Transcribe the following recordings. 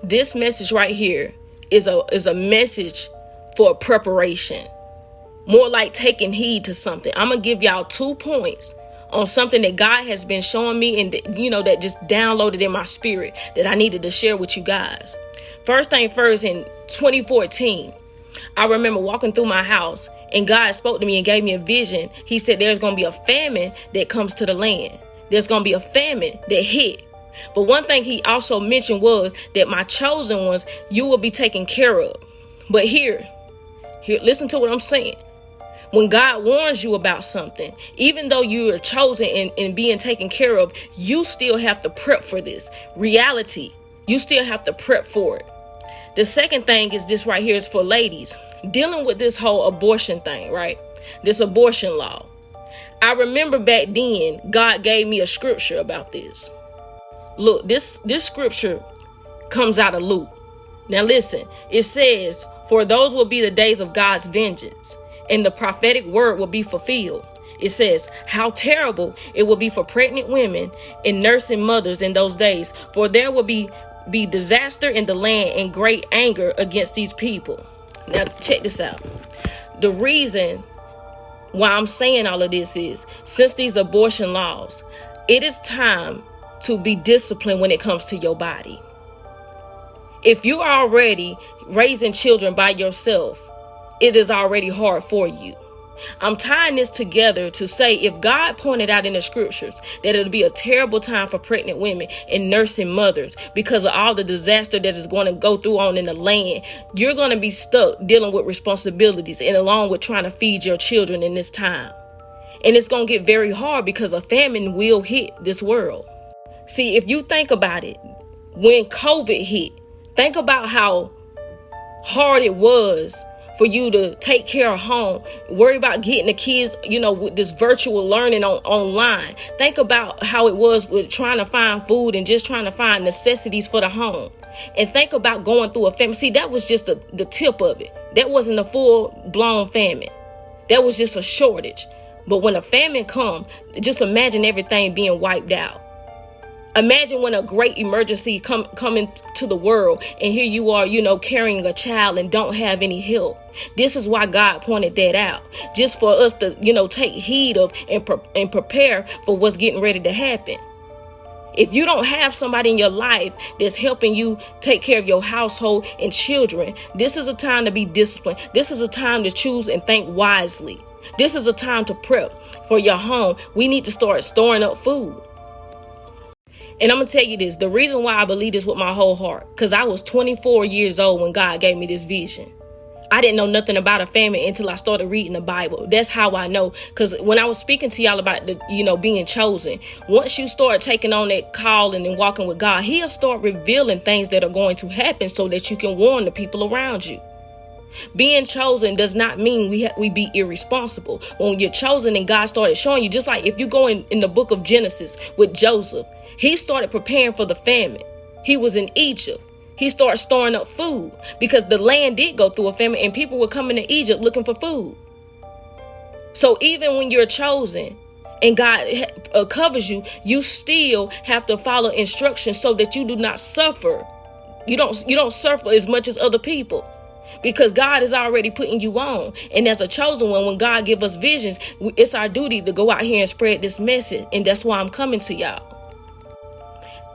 This message right here is a message for preparation. More like taking heed to something. I'm going to give y'all 2 points on something that God has been showing me and, that just downloaded in my spirit that I needed to share with you guys. First thing first, in 2014, I remember walking through my house and God spoke to me and gave me a vision. He said there's going to be a famine that comes to the land. There's going to be a famine that hit. But one thing he also mentioned was that my chosen ones, you will be taken care of. But here, listen to what I'm saying. When God warns you about something, even though you are chosen and being taken care of, you still have to prep for this reality. You still have to prep for it. The second thing is this right here is for ladies dealing with this whole abortion thing, right? This abortion law. I remember back then, God gave me a scripture about this. Look, this scripture comes out of Luke. Now listen, it says, for those will be the days of God's vengeance, and the prophetic word will be fulfilled. It says, how terrible it will be for pregnant women and nursing mothers in those days, for there will be disaster in the land and great anger against these people. Now check this out. The reason why I'm saying all of this is, since these abortion laws, it is time to be disciplined when it comes to your body. If you're already raising children by yourself, it is already hard for you. I'm tying this together to say, if God pointed out in the scriptures that it'll be a terrible time for pregnant women and nursing mothers because of all the disaster that is going to go through on in the land, you're going to be stuck dealing with responsibilities and along with trying to feed your children in this time. And it's going to get very hard because a famine will hit this world. See, if you think about it, when COVID hit, think about how hard it was for you to take care of home, worry about getting the kids, with this virtual learning online. Think about how it was with trying to find food and just trying to find necessities for the home. And think about going through a famine. See, that was just the tip of it. That wasn't a full-blown famine. That was just a shortage. But when a famine comes, just imagine everything being wiped out. Imagine when a great emergency come into the world and here you are, carrying a child and don't have any help. This is why God pointed that out, just for us to, take heed of and prepare for what's getting ready to happen. If you don't have somebody in your life that's helping you take care of your household and children, this is a time to be disciplined. This is a time to choose and think wisely. This is a time to prep for your home. We need to start storing up food. And I'm going to tell you this, the reason why I believe this with my whole heart, because I was 24 years old when God gave me this vision. I didn't know nothing about a famine until I started reading the Bible. That's how I know. Because when I was speaking to y'all about being chosen, once you start taking on that calling and walking with God, he'll start revealing things that are going to happen so that you can warn the people around you. Being chosen does not mean we be irresponsible. When you're chosen and God started showing you, just like if you go in the book of Genesis with Joseph, he started preparing for the famine. He was in Egypt. He started storing up food because the land did go through a famine and people were coming to Egypt looking for food. So even when you're chosen and God covers you, you still have to follow instructions so that you do not suffer. You don't suffer as much as other people. Because God is already putting you on. And as a chosen one, when God give us visions, it's our duty to go out here and spread this message. And that's why I'm coming to y'all.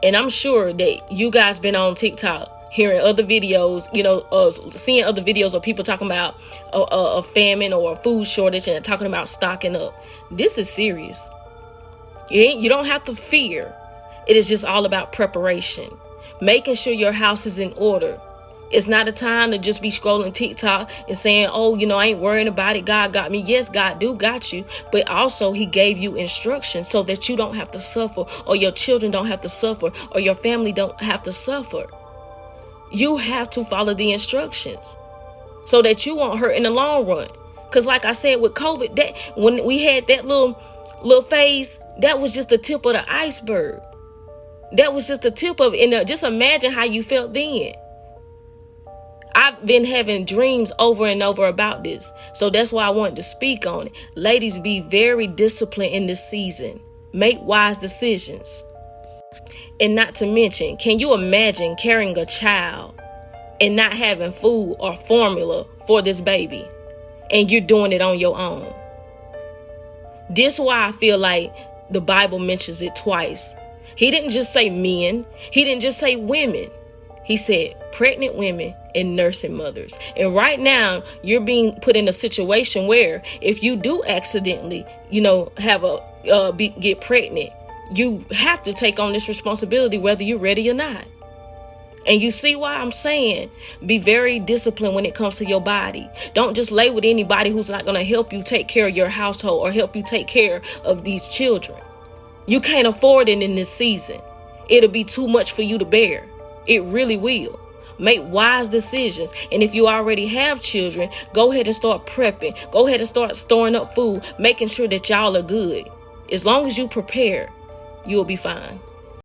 And I'm sure that you guys been on TikTok hearing other videos, seeing other videos of people talking about a famine or a food shortage and talking about stocking up. This is serious. You don't have to fear. It is just all about preparation. Making sure your house is in order. It's not a time to just be scrolling TikTok and saying, I ain't worrying about it. God got me. Yes, God do got you. But also he gave you instructions so that you don't have to suffer, or your children don't have to suffer, or your family don't have to suffer. You have to follow the instructions so that you won't hurt in the long run. Because like I said, with COVID, that when we had that little phase, that was just the tip of the iceberg. That was just the tip of it. And just imagine how you felt then. I've been having dreams over and over about this. So that's why I wanted to speak on it. Ladies, be very disciplined in this season. Make wise decisions. And not to mention, can you imagine carrying a child and not having food or formula for this baby, and you're doing it on your own? This is why I feel like the Bible mentions it twice. He didn't just say men. He didn't just say women. He said pregnant women and nursing mothers. And right now, you're being put in a situation where if you do accidentally, get pregnant, you have to take on this responsibility whether you're ready or not. And you see why I'm saying be very disciplined when it comes to your body. Don't just lay with anybody who's not going to help you take care of your household or help you take care of these children. You can't afford it in this season. It'll be too much for you to bear. It really will. Make wise decisions. And if you already have children, go ahead and start prepping. Go ahead and start storing up food, making sure that y'all are good. As long as you prepare, you'll be fine.